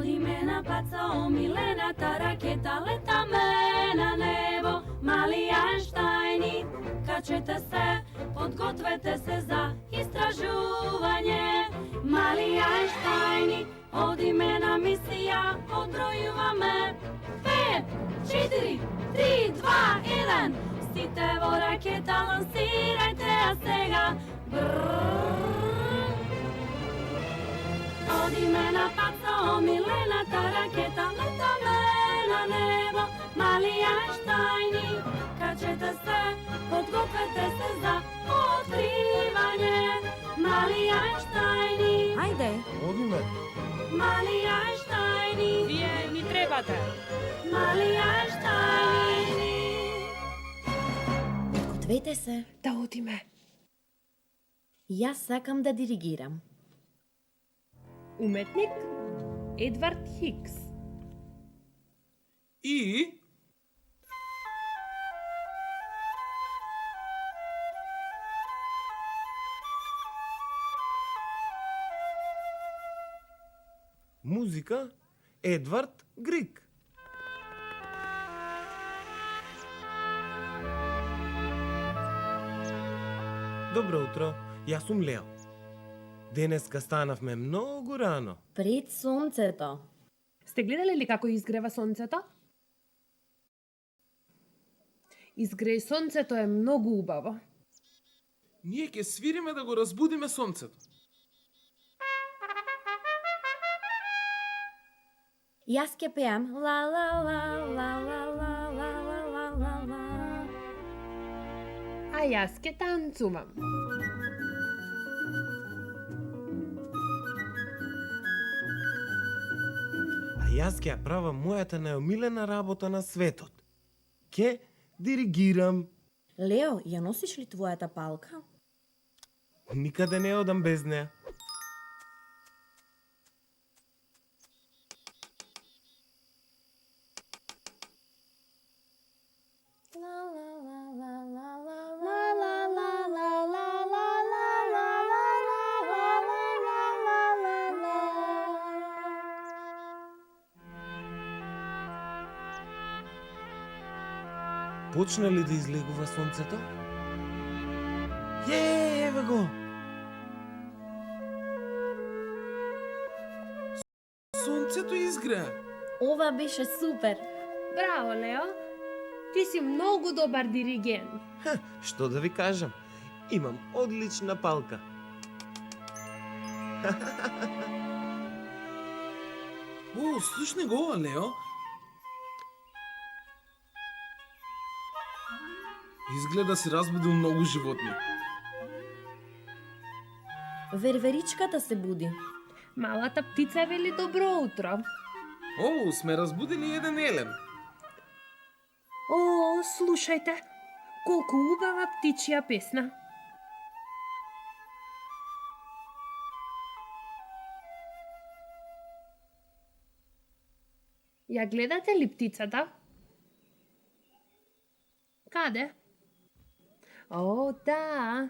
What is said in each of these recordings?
Оди ме на паца, омилената ракета, летаме на небо, мали Ајнштајни, качете се, подгответе се за истражување. Мали Ајнштајни, одиме на мисија, одбројуваме 5, 4, 3, 2, 1. Сите во ракета лансирајте, а сега одиме на паца, омилената ракета, летаме на небо, мали Ајнштајни, качете се, подгответе се за откривање. Мали Ајнштајни, Ајде, Одиме. мали Ајнштајни, Вие ни требате. мали Ајнштајни. подгответе се. Да одиме. Јас сакам да диригирам. Уметник Едвард Хикс. И музика Едвард Грик. Добро утро, јас сум Лео. Денеска станавме многу рано. Пред сонцето. Сте гледали ли како изгрева сонцето? Изгреј сонцето е многу убаво. Ние ќе свириме да го разбудиме сонцето. Јас ќе пеам ла ла ла ла ла ла ла ла ла ла ла. А јас ќе танцувам. А јас ќе ја правам мојата најомилена работа на светот. Ќе диригирам. Лео, ја носиш ли твојата палка? Никаде не одам без неа. Почна ли да излегува сонцето? Еве го! Сонцето изгреа. Ова беше супер. Браво, Лео. Ти си многу добар диригент. Што да ви кажам? Имам одлична палка. О, слушни го ова, Лео. Изгледа си разбудил многу животни. Верверичката се буди. Малата птица вели добро утро. О, сме разбудили еден елен. О, слушајте, колку убава птичја песна. Ја гледате ли птицата? Каде? О, да.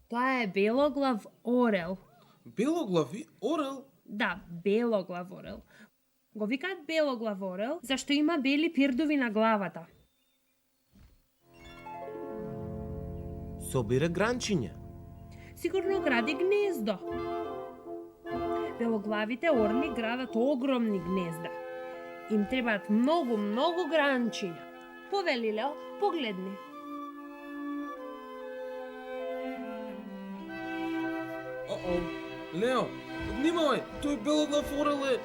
Тоа е белоглав орел. Белоглави орел? Да, белоглав орел. Го викаат белоглав орел, зашто има бели пирдови на главата. Собира гранчиња. Сигурно гради гнездо. Белоглавите орли градат огромни гнезда. Им требаат многу, многу гранчиња. Повели, Лео, погледни. О-о, Лео, внимавај, тој белоглав орел е...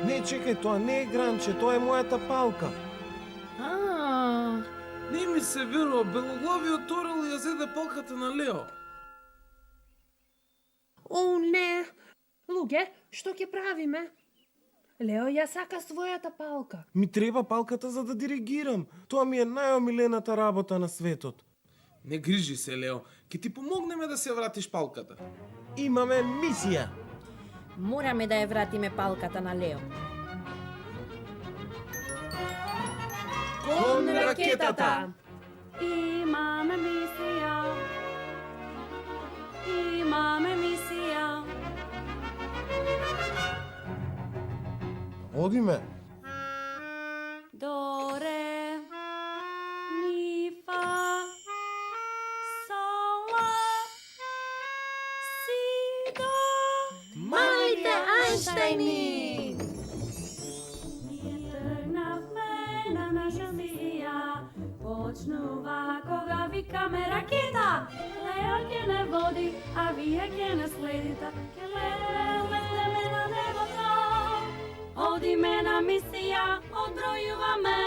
Не, чекај, тоа не е гранче, тоа е мојата палка. Не ми се верува, белоглавиот орел ја зеде палката на Лео. О, не! Луѓе, што ќе правиме? Лео ја сака својата палка. Ми треба палката за да диригирам. Тоа ми е најомилената работа на светот. Не грижи се, Лео. Ќе ти помогнеме да се вратиш палката. Имаме мисија. Мораме да ја вратиме палката на Лео. Кон ракетата! Имаме мисија. Имаме мисија. Одиме. Do, re, mi, fa, sol, la, si, do. Малите Ајнштајни! Ние тргнавме на наша мисија, почнува кога викаме ракета. Лео ќе не води, а вие ќе не следите. Ќе летеме на небото. Одиме на мисија, одбројуваме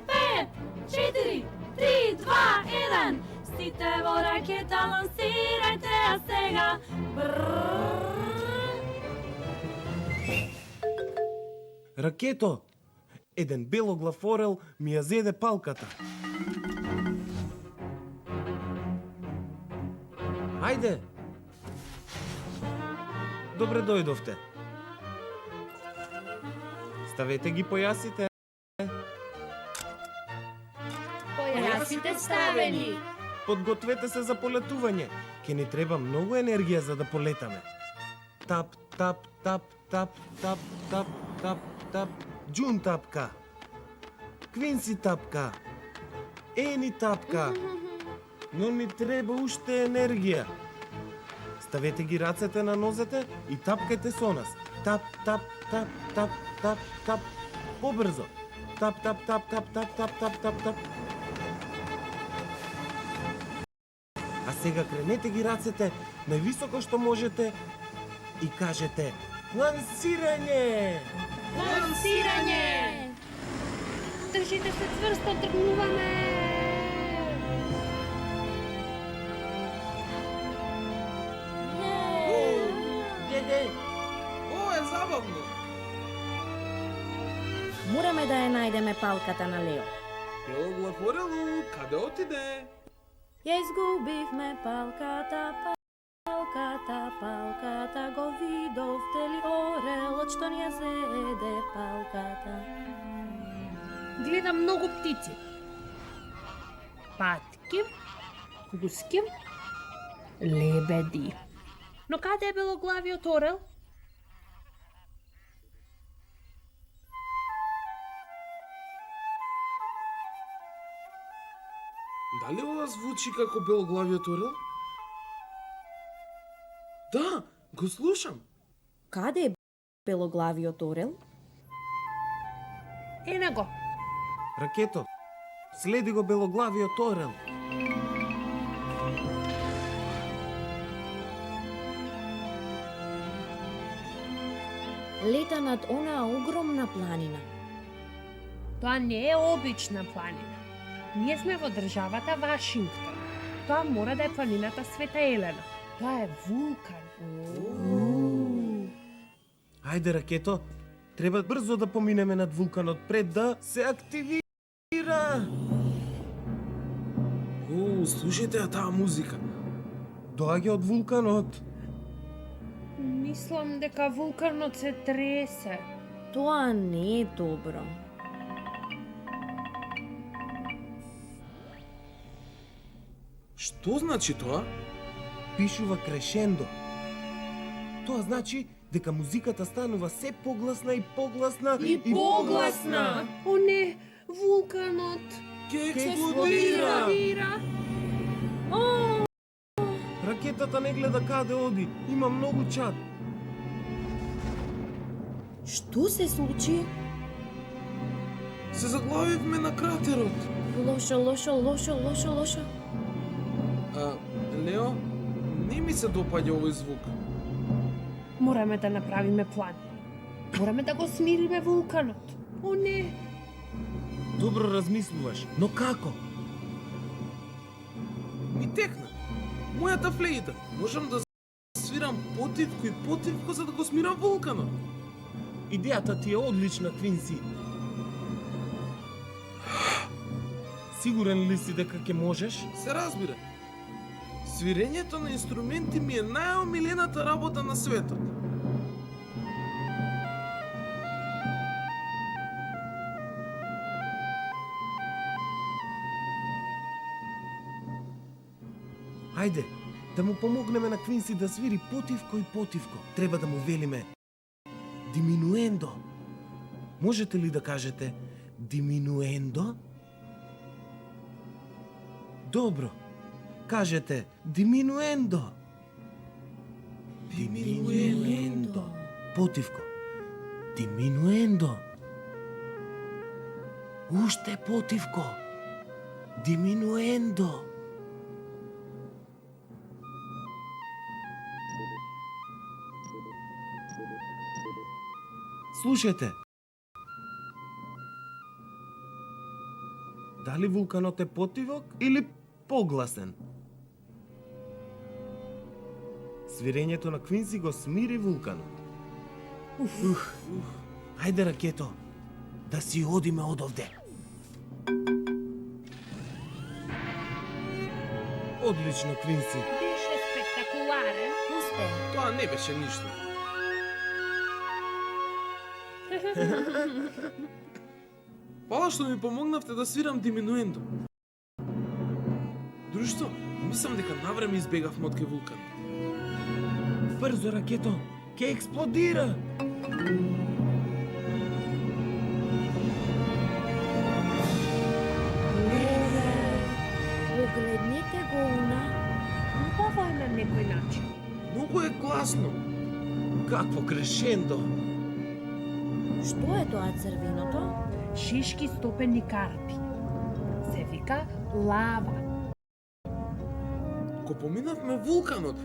5, 4, 3, 2, 1. Сите во ракета лансирајте ја сега. Ракето! Еден белоглав орел ми ја зеде палката. Ајде! Добре дојдовте. Ставете ги појасите. Појасите ставени! Подгответе се за полетување. Ке ни треба многу енергија за да полетаме. Тап, тап, тап, тап, тап, тап, тап, тап. Џун тапка. Квинси тапка. Ени тапка. Но ни треба уште енергија. Ставете ги рацете на нозете и тапкајте со нас. Тап, тап, тап, тап, тап, тап. Побрзо. Тап, тап, тап, тап, тап, тап, тап, тап, тап. А сега кренете ги рацете највисоко што можете и кажете лансирање! Лансирање! Држите се цврсто, тргнуваме! Деде! Ова е забавно! Мораме да ја најдеме палката на Лео. Белоглав орелу, каде отиде? Ја изгубивме палката, палката, го видовте ли орелот што ни ја зеде палката? Гледам многу птици. Патки, гуски, лебеди. Но каде е белоглавиот орел? Дали ова звучи како белоглавиот орел? Да, го слушам. Каде е белоглавиот орел? Ена го. Ракето, следи го белоглавиот орел. Лета над онаа огромна планина. Тоа не е обична планина. Ние сме во државата Вашингтон. Тоа мора да е планината Света Елена. Тоа е вулкан. Ајде, ракето, треба брзо да поминеме над вулканот пред да се активира. Слушајте ја таа музика. Доаѓа од вулканот. Мислам дека вулканот се тресе. Тоа не е добро. Што значи тоа? Пишува крешендо. Тоа значи дека музиката станува се погласна и погласна О не, вулканот Ке експлодира. Ракетата не гледа каде оди. Има многу чад. Што се случи? Се заглавивме на кратерот. Лошо. Лео, не ми се допаѓа овој звук. Мораме да направиме план. Мораме да го смириме вулканот. О не, Добро размислуваш, но како? Ми текна. Мојата флејта. Можам да свирам потивко за да го смирам вулканот. Идејата ти е одлична, Квинси. Сигурен ли си дека ќе можеш? Се разбира. Свирењето на инструменти ми е најомилената работа на светот. Ајде, да му помогнеме на Квинси да свири потивко и потивко. Треба да му велиме диминуендо. Можете ли да кажете диминуендо? Добро. Кажете диминуендо. Диминуендо. Потивко. Диминуендо. Уште потивко. Диминуендо. Слушајте. Дали вулканот е потивок или погласен? Свирењето на Квинси го смири вулканот. Хајде, Ракето, да си одиме одовде. Одлично, Квинси. Беше спектакуларен. Успеа. Тоа не беше ништо. Фала што ми помогнавте да свирам диминуендо. Друштво, мислам дека навреме избегавме од кај вулканот. Брзо, Ракето, ќе експлодира. Погледнете го уна. Убаво е на некој начин. Многу е гласно. Какво крешендо. Што е тоа црвеното? Шишки стопени карпи. Се вика лава. Ко поминавме вулканот.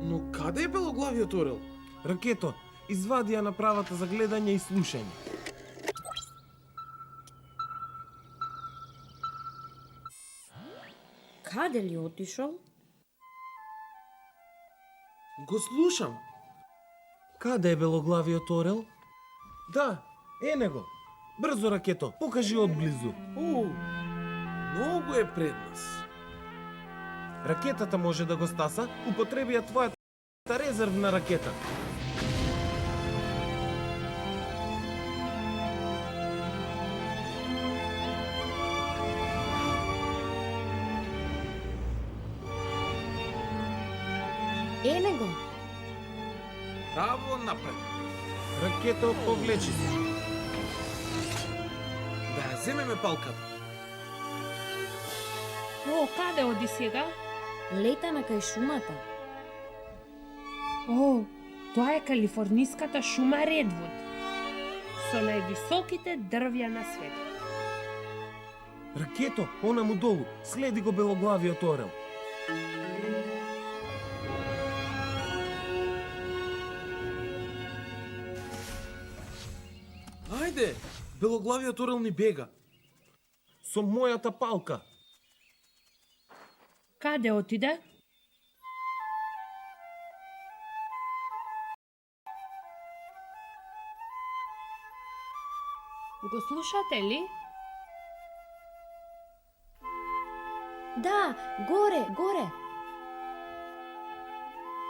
Но каде е белоглавиот орел? Ракето, извади ја направата за гледање и слушање. Каде ли отишол? Го слушам. Каде е белоглавиот орел? Да, е него. Брзо, Ракето, покажи одблизу. Многу е пред нас. Ракетата може да го стаса, употреби ја твојата резервна ракета. Е него. Право напред. Ракето, повлечи се. Да ја земеме палката. О, каде оди сега? Лета на кај шумата. О, тоа е калифорниската шума Редвуд. Со највисоките дрвја на светот. Ракето, она му долу, следи го белоглавиот орел. Ајде, белоглавиот орел ни бега. Со мојата палка. Каде отиде? Го слушате ли? Да, горе, горе.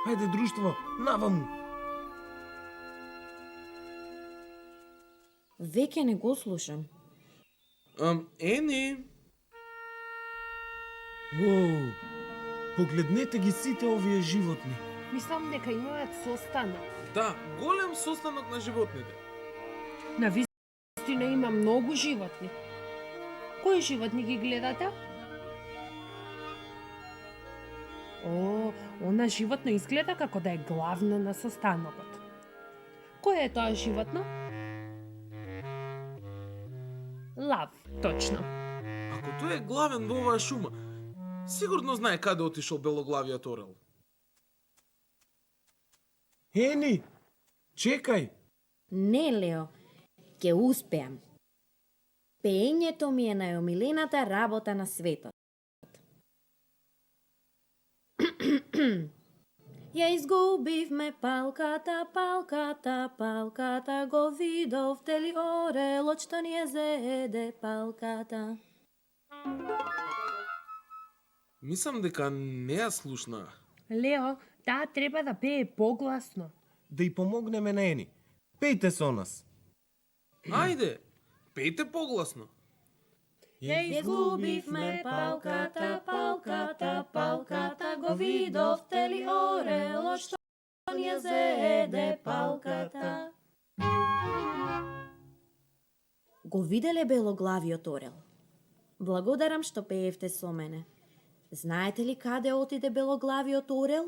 Хајде, друштво, наваму. Веќе не го слушам. Ени, Воу, погледнете ги сите овие животни. Мислам дека имаат состанок. да, голем состанок на животните. На вистина има многу животни. Кои животни ги гледате? О, она животно изгледа како да е главно на состанокот. Кој е тоа животно? Лав, точно. Ако тој е главен во оваа шума, сигурно знае каде отишол белоглавиот орел. Ени, чекај. Не, Лео, ќе успеам. Пеењето ми е најомилената работа на светот. Ја изгубивме палката, палката, палката, го видовте ли орелот што ни ја зеде палката? Мислам дека не ја слушна. Лео, таа треба да пее погласно. Да и помогнеме на Ени. Пејте со нас. Ајде, пејте погласно. Ја изгубивме палката, палката, палката, го видовте ли орелот што ни ја зеде палката? Го виделе белоглавиот орел. Благодарам што пеевте со мене. Знаете ли каде отиде белоглавиот орел?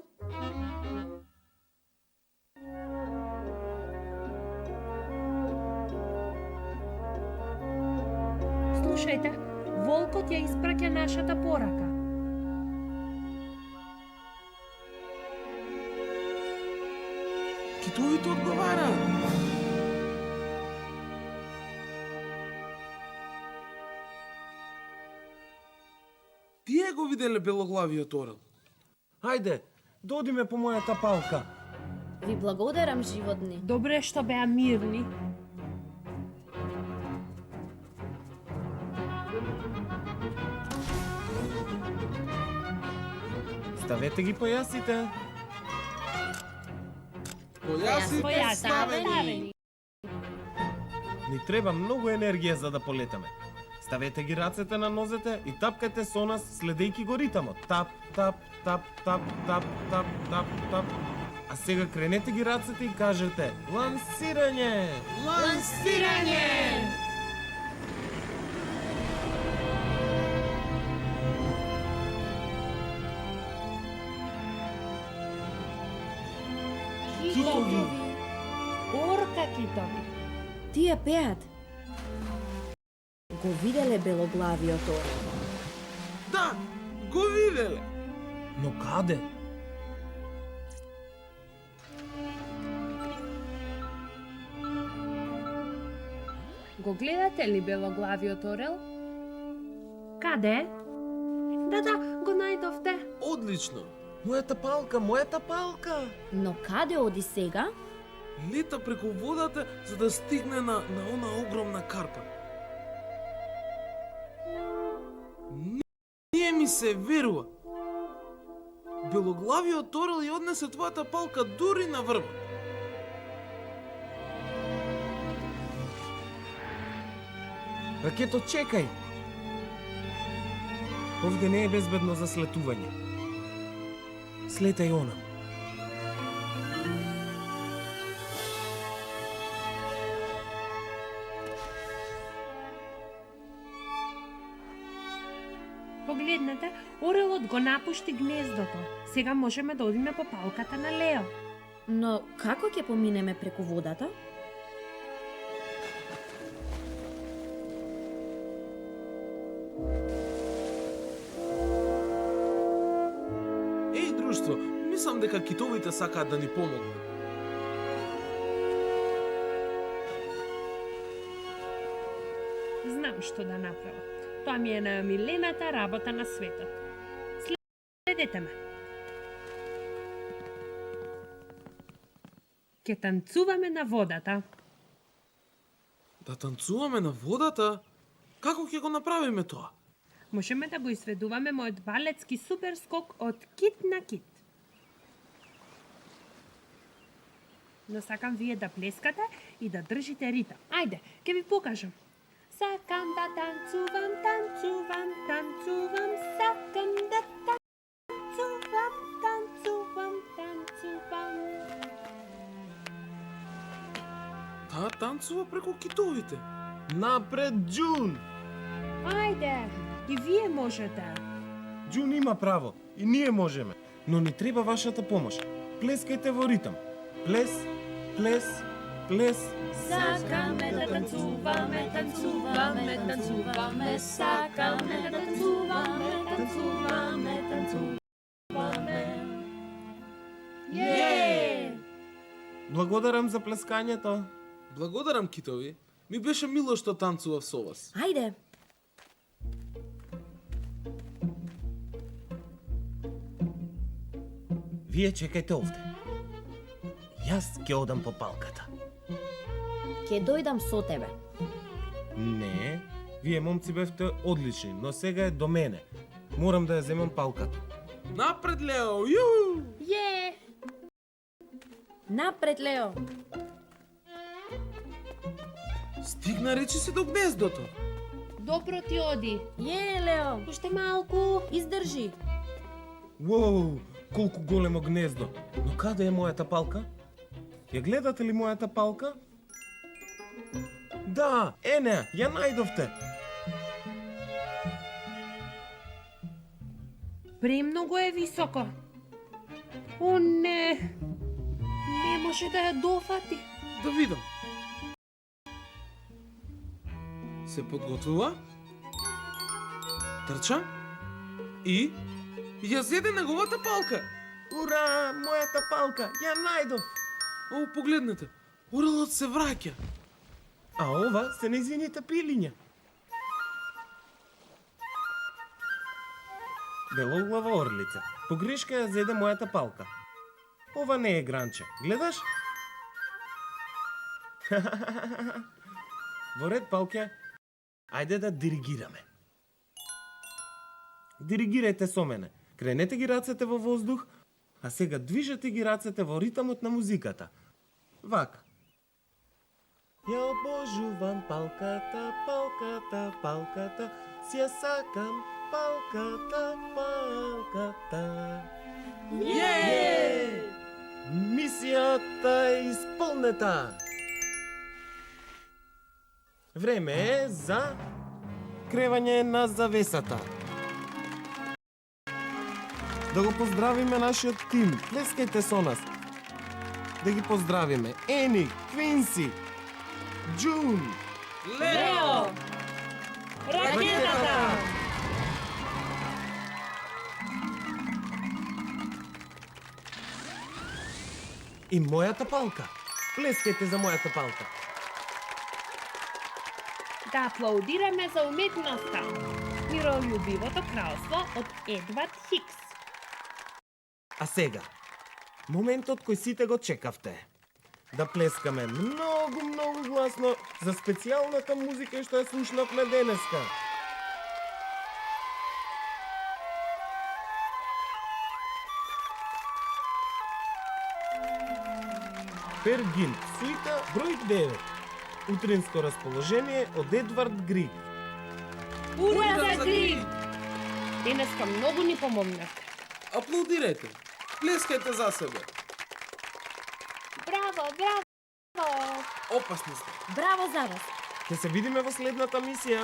Слушајте, волкот ја испраќа нашата порака. Китовите одговараат. Тие го виделе белоглавиот орел. Ајде, додиме по мојата палка. Ви благодарам, животни. Добре што беа мирни. Ставете ги појасите. Појасите ставени. Ни треба многу енергија за да полетаме. Ставете ги рацете на нозете и тапкајте со нас следејќи го ритамот. Тап, тап, тап, тап, тап, тап, тап, тап. А сега кренете ги рацете и кажете лансирање! Лансирање! Китови. Орка китови. Тие пеат. Го виделе белоглавиот орел. Да, го виделе. Но каде? Го гледате ли белоглавиот орел? Каде? Да, го најдовте. Одлично. Мојата палка, мојата палка! Но каде оди сега? Лета преку водата за да стигне на она огромна карпа. Ние ми се верува. Белоглавиот орел ја однесе твојата палка дури на врвот. Ракето, чекај! Овде не е безбедно за слетување. Слетај онам. Погледнете, орелот го напушти гнездото. Сега можеме да одиме по палката на Лео. Но како ќе поминеме преку водата? Еј, друштво, мислам дека китовите сакаат да ни помогнат. Знам што да направам. Тоа ми е најомилената работа на светот. Следете ме. Ке танцуваме на водата. Да танцуваме на водата? Како ќе го направиме тоа? Можеме да го изведуваме мојот балетски супер скок од кит на кит. Но сакам вие да плескате и да држите ритам. Ајде, ќе ви покажам. Сакам да танцувам, танцувам, танцувам, сакам да танцувам, танцувам, танцувам. Таа танцува преку китовите. Напред, Џун! Ајде, и вие можете. Џун има право, и ние можеме. Но ни треба вашата помош. Плескајте во ритам. Плес, плес, плес. Сакаме да танцуваме, танцуваме, танцуваме, сакаме да танцуваме, танцуваме, танцуваме. Је! Благодарам за плескањето. Благодарам, китови. Ми беше мило што танцував со вас. Ајде! Вие чекајте овде. Јас ќе одам по палката. Ќе дојдам со тебе. Не, вие момци бевте одлични, но сега е до мене. Морам да ја земам палката. Напред, Лео! Ју! Је! Напред, Лео! Стигна речиси до гнездото. Добро ти оди. Је, Лео! Уште малку. Издржи! Уоу, колку големо гнездо. Но каде е мојата палка? Ја гледате ли мојата палка? Да, ене, ја најдовте. Премногу е високо. О, не. Не може да ја дофати. Да видам. Се подготвува. Трча. И ја зеде неговата палка. Ура, мојата палка, ја најдов. О, погледнете. Орелот се враќа. А ова се нејзините пилиња. Белоглава орлица. Погрешка ја зеде мојата палка. Ова не е гранче. Гледаш? Во ред, палке. Ајде да диригираме. Диригирајте со мене. Кренете ги рацете во воздух, а сега движете ги рацете во ритамот на музиката. Вака. Ја обожувам палката, палката, палката, си ја сакам палката, палката. Мисијата е исполнета. Време е за кревање на завесата. Да го поздравиме нашиот тим. Плескајте со нас. Да ги поздравиме. Ени, Квинси, Джун, Лео! Ракетата! и мојата палка. Плескајте за мојата палка. Да аплаудираме за уметноста. Миролюбивото кралство од Едвард Хикс. А сега, моментот кој сите го чекавте. Да плескаме многу, многу гласно за специјалната музика што ја слушнавме денеска. Пер Гинт, суита број 9. Утринско расположение од Едвард Григ. Ура за Григ! Денеска многу ни помогнавте. Аплаудирајте. Плескајте за себе. Браво, браво! Опасни сте. Браво за вас! Ќе се видиме во следната мисија.